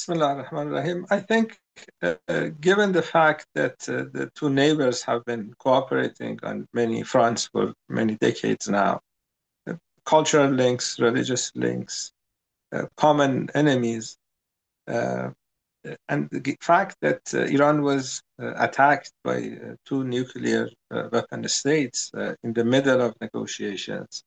Bismillah ar-Rahman ar-Rahim. I think, given the fact that the two neighbors have been cooperating on many fronts for many decades now, cultural links, religious links, common enemies, uh, and the fact that Iran was attacked by two nuclear weapon states in the middle of negotiations,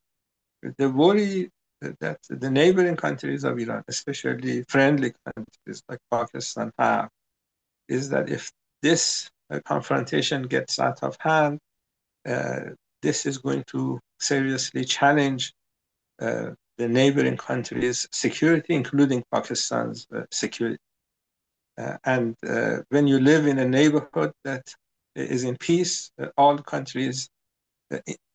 the worry that the neighboring countries of Iran, especially friendly countries like Pakistan, have is that if this confrontation gets out of hand, uh, this is going to seriously challenge the neighboring countries' security, including Pakistan's security. And when you live in a neighborhood that is in peace, all countries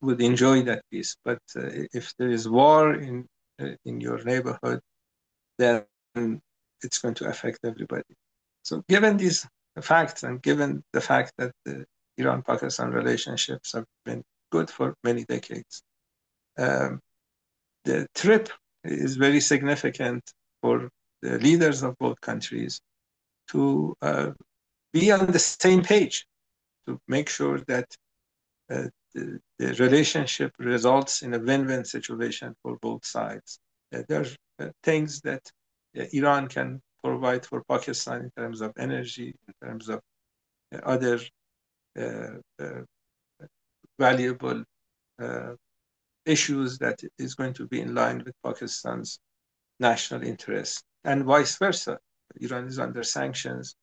would enjoy that peace. But if there is war in your neighborhood, then it's going to affect everybody. So given these facts and given the fact that the Iran-Pakistan relationships have been good for many decades, the trip is very significant for the leaders of both countries to be on the same page, to make sure that the relationship results in a win-win situation for both sides. There are things that Iran can provide for Pakistan in terms of energy, in terms of other valuable issues that is going to be in line with Pakistan's national interests, and vice versa. Iran is under sanctions.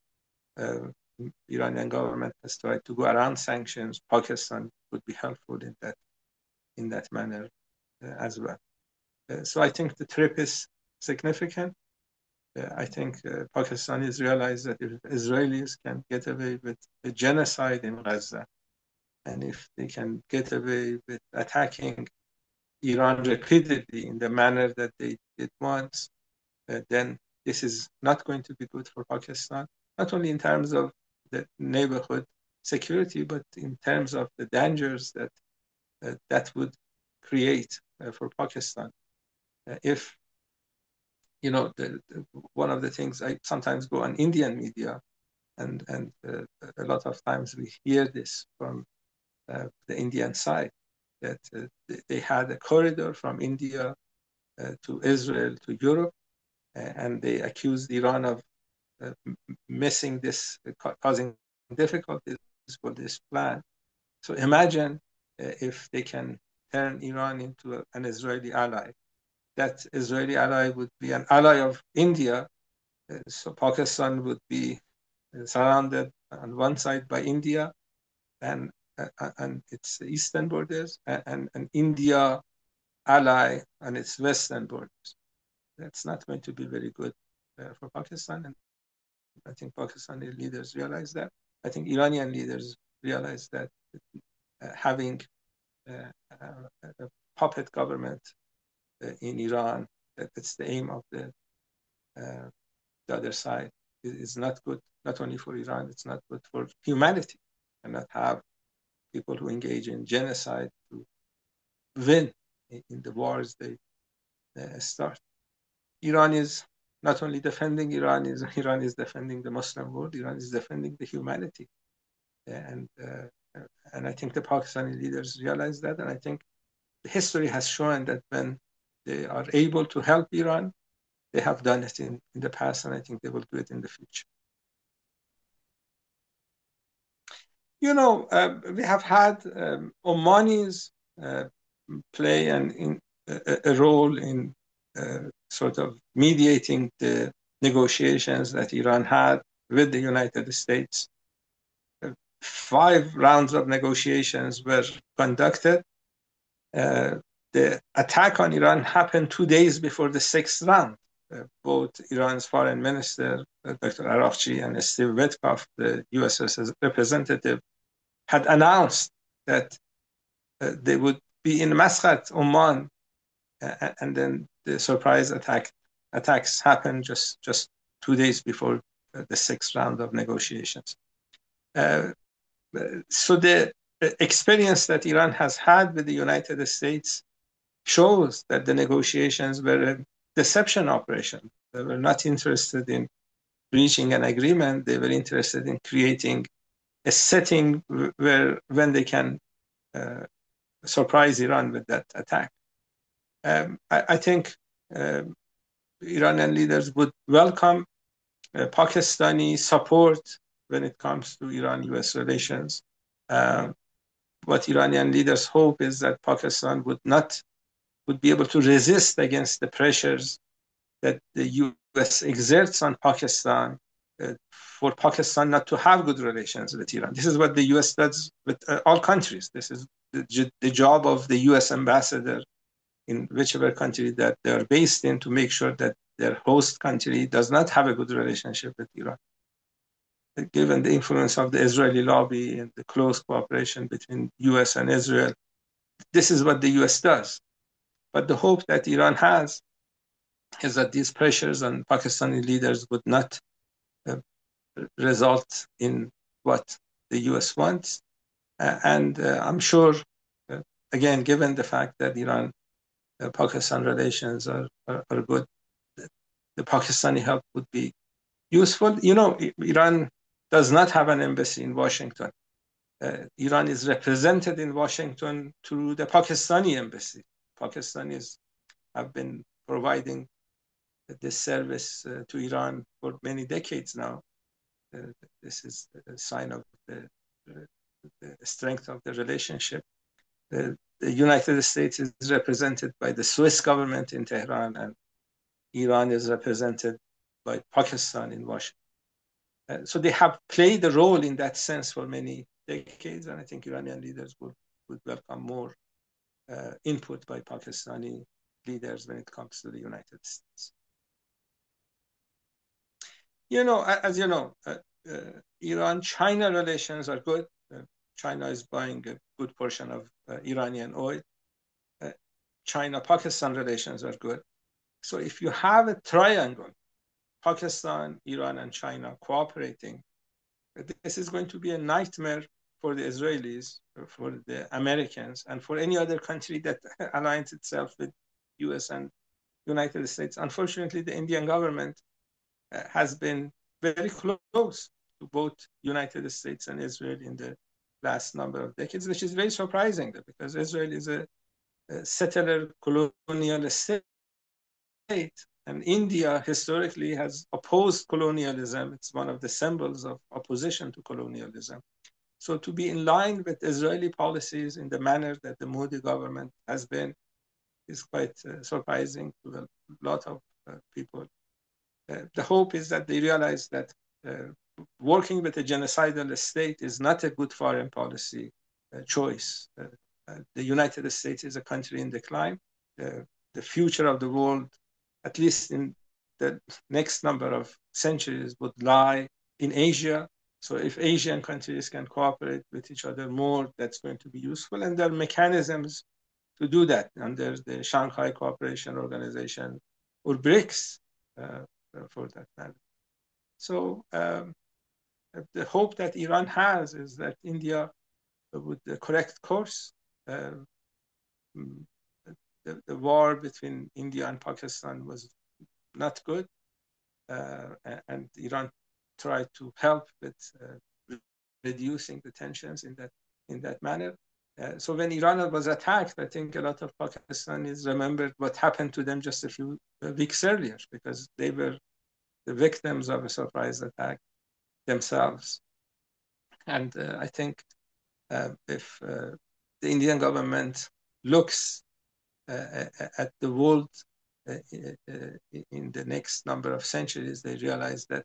Iranian government has tried to go around sanctions. Pakistan would be helpful in that manner as well. So I think the trip is significant. I think Pakistanis realize that if Israelis can get away with a genocide in Gaza, and if they can get away with attacking Iran repeatedly in the manner that they did once, then this is not going to be good for Pakistan, not only in terms of the neighborhood security, but in terms of the dangers that that would create for Pakistan. If one of the things I sometimes go on Indian media, and a lot of times we hear this from the Indian side, that they had a corridor from India to Israel to Europe, and they accused Iran of missing this, causing difficulties for this plan. So imagine if they can turn Iran into an Israeli ally. That Israeli ally would be an ally of India. So Pakistan would be surrounded on one side by India and its eastern borders, and India ally on its western borders. That's not going to be very good for Pakistan. And I think Pakistani leaders realize that. I think Iranian leaders realize that having a puppet government in Iran, that's the aim of the other side, is not good, not only for Iran, it's not good for humanity, and not have people who engage in genocide to win in the wars they start. Iran is not only defending Iran is defending the Muslim world. Iran is defending the humanity, and I think the Pakistani leaders realize that, and I think history has shown that when they are able to help Iran, they have done it in the past, and I think they will do it in the future. We have had Omanis play a role in sort of mediating the negotiations that Iran had with the United States. 5 rounds of negotiations were conducted. The attack on Iran happened 2 days before the 6th round. Both Iran's foreign minister, Dr. Araghchi, and Steve Witkoff, the U.S. representative, had announced that they would be in Muscat, Oman, and then the surprise attacks happened just 2 days before the 6th round of negotiations. So the experience that Iran has had with the United States shows that the negotiations were a deception operation. They were not interested in reaching an agreement. They were interested in creating a setting where when they can surprise Iran with that attack. I think Iranian leaders would welcome Pakistani support when it comes to Iran-US relations. What Iranian leaders hope is that Pakistan would be able to resist against the pressures that the US exerts on Pakistan for Pakistan not to have good relations with Iran. This is what the US does with all countries. This is the job of the US ambassador in whichever country that they are based in, to make sure that their host country does not have a good relationship with Iran. Given the influence of the Israeli lobby and the close cooperation between US and Israel, this is what the US does. But the hope that Iran has is that these pressures on Pakistani leaders would not result in what the US wants. And I'm sure, again, given the fact that Iran-Pakistan relations are good, the Pakistani help would be useful. You know, Iran does not have an embassy in Washington. Iran is represented in Washington through the Pakistani embassy. Pakistanis have been providing this service to Iran for many decades now. This is a sign of the strength of the relationship. The United States is represented by the Swiss government in Tehran, and Iran is represented by Pakistan in Washington. So they have played a role in that sense for many decades, and I think Iranian leaders would welcome more input by Pakistani leaders when it comes to the United States. You know, as you know, Iran-China relations are good. China is buying a good portion of Iranian oil. China-Pakistan relations are good. So if you have a triangle, Pakistan, Iran, and China cooperating, this is going to be a nightmare for the Israelis, for the Americans, and for any other country that aligns itself with US and United States. Unfortunately, the Indian government has been very close to both United States and Israel in the last number of decades, which is very surprising because Israel is a settler colonial state, and India historically has opposed colonialism. It's one of the symbols of opposition to colonialism. So to be in line with Israeli policies in the manner that the Modi government has been is quite surprising to a lot of people. The hope is that they realize that working with a genocidal state is not a good foreign policy choice. The United States is a country in decline. The future of the world, at least in the next number of centuries, would lie in Asia. So if Asian countries can cooperate with each other more, that's going to be useful. And there are mechanisms to do that under the Shanghai Cooperation Organization or BRICS, for that matter. So the hope that Iran has is that India would correct course. The war between India and Pakistan was not good, and Iran tried to help with reducing the tensions in that manner. So when Iran was attacked, I think a lot of Pakistanis remembered what happened to them just a few weeks earlier, because they were the victims of a surprise attack themselves. And I think if the Indian government looks at the world in the next number of centuries, they realize that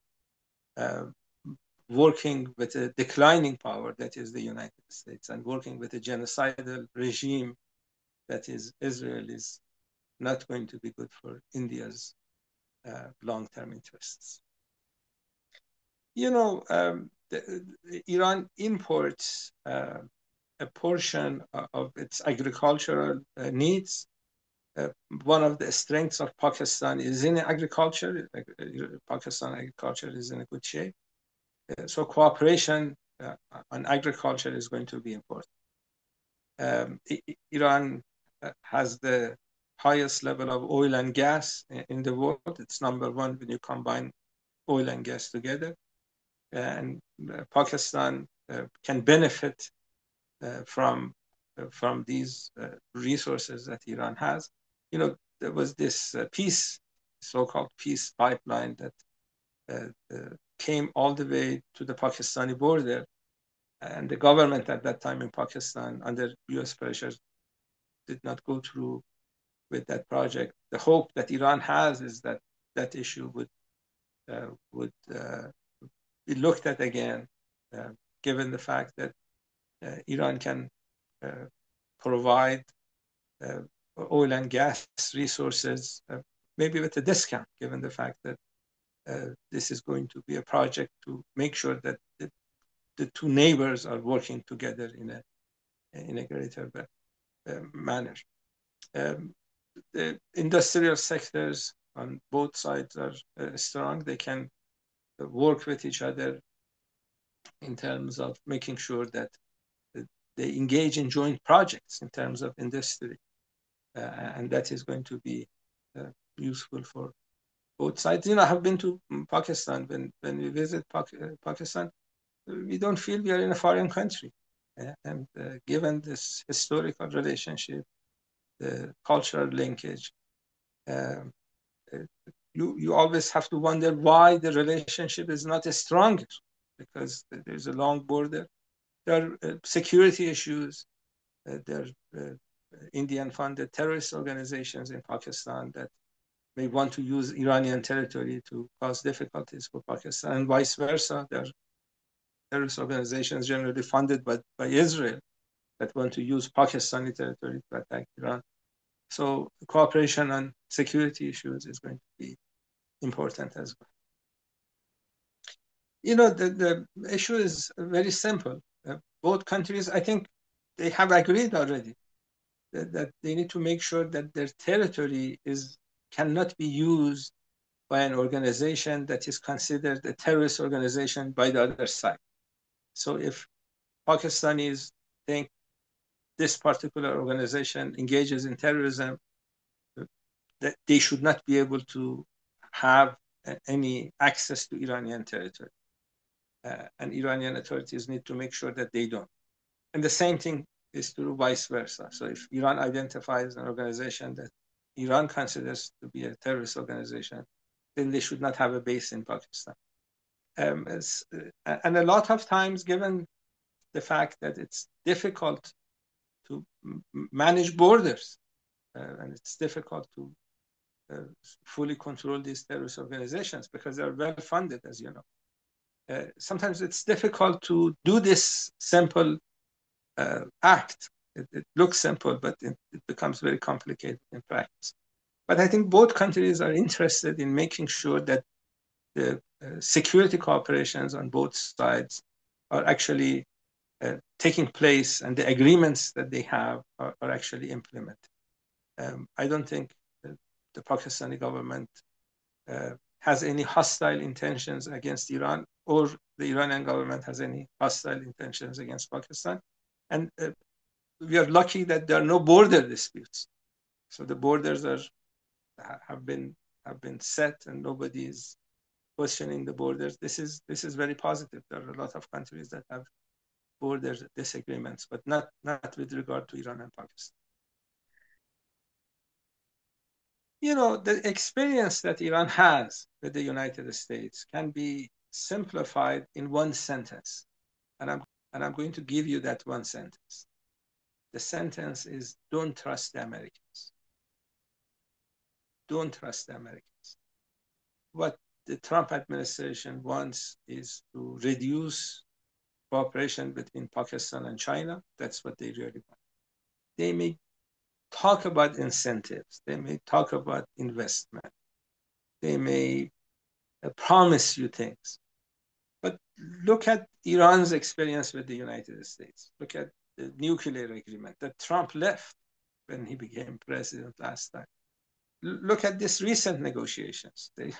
working with a declining power, that is the United States, and working with a genocidal regime, that is Israel, is not going to be good for India's long-term interests. You know, Iran imports a portion of its agricultural needs. One of the strengths of Pakistan is in agriculture. Pakistan agriculture is in a good shape. So cooperation on agriculture is going to be important. Iran has the highest level of oil and gas in the world. It's number one when you combine oil and gas together, and Pakistan can benefit from these resources that Iran has. There was this so-called peace pipeline that came all the way to the Pakistani border, and the government at that time in Pakistan, under U.S. pressure, did not go through with that project. The hope that Iran has is that that issue would be looked at again, given the fact that Iran can provide oil and gas resources, maybe with a discount, given the fact that this is going to be a project to make sure that the two neighbors are working together in a greater manner. The industrial sectors on both sides are strong. They can work with each other in terms of making sure that they engage in joint projects in terms of industry. And that is going to be useful for both sides. I have been to Pakistan. When we visit Pakistan, we don't feel we are in a foreign country. And given this historical relationship, the cultural linkage, you always have to wonder why the relationship is not stronger, because there's a long border. There are security issues. There are Indian-funded terrorist organizations in Pakistan that may want to use Iranian territory to cause difficulties for Pakistan, and vice versa. There are terrorist organizations generally funded by Israel that want to use Pakistani territory to attack Iran. So cooperation on security issues is going to be important as well. The issue is very simple. Both countries, I think, they have agreed already that they need to make sure that their territory cannot be used by an organization that is considered a terrorist organization by the other side. So if Pakistanis think this particular organization engages in terrorism, that they should not be able to have any access to Iranian territory. And Iranian authorities need to make sure that they don't. And the same thing is true vice versa. So if Iran identifies an organization that Iran considers to be a terrorist organization, then they should not have a base in Pakistan. And a lot of times, given the fact that it's difficult to manage borders, and it's difficult to fully control these terrorist organizations because they're well funded, as you know. Sometimes it's difficult to do this simple act. It looks simple, but it becomes very complicated in practice. But I think both countries are interested in making sure that the security cooperations on both sides are actually taking place, and the agreements that they have are actually implemented. I don't think the Pakistani government has any hostile intentions against Iran, or the Iranian government has any hostile intentions against Pakistan. And we are lucky that there are no border disputes. So the borders have been set, and nobody is questioning the borders. This is very positive. There are a lot of countries that have border disagreements, but not with regard to Iran and Pakistan. The experience that Iran has with the United States can be simplified in one sentence, and I'm going to give you that one sentence. The sentence is: don't trust the Americans. Don't trust the Americans. What the Trump administration wants is to reduce cooperation between Pakistan and China. That's what they really want. They may talk about incentives. They may talk about investment. They may promise you things. But look at Iran's experience with the United States. Look at the nuclear agreement that Trump left when he became president last time. Look at this recent negotiations. They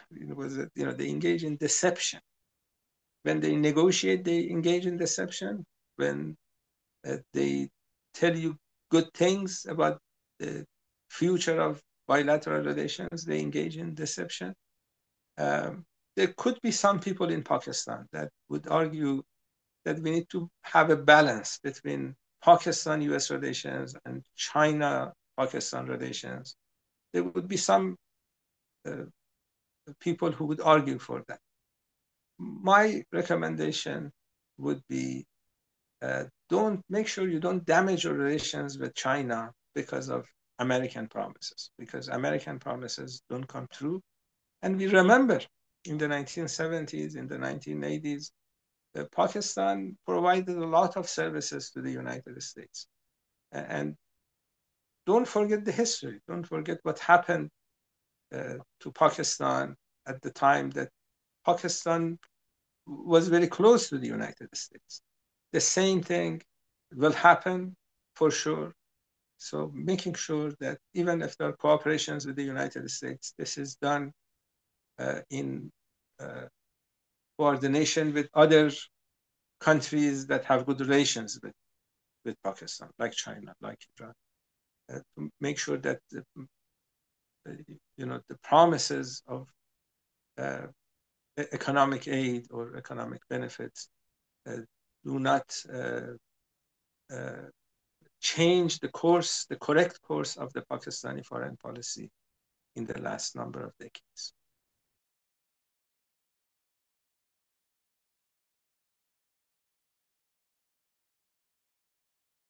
engage in deception. When they negotiate, they engage in deception. When they tell you good things about the future of bilateral relations, they engage in deception. there could be some people in Pakistan that would argue that we need to have a balance between Pakistan-US relations and China-Pakistan relations. There would be some uh, people who would argue for that. My recommendation would be don't make sure you don't damage your relations with China because of American promises, because American promises don't come true. And we remember in the 1970s, in the 1980s, Pakistan provided a lot of services to the United States. And don't forget the history. Don't forget what happened to Pakistan at the time that Pakistan was very close to the United States. The same thing will happen for sure. So making sure that even if there are cooperations with the United States, this is done in uh, coordination with other countries that have good relations with Pakistan, like China, like Iran, to make sure that the promises of uh, economic aid or economic benefits uh, do not uh, change the correct course of the Pakistani foreign policy in the last number of decades.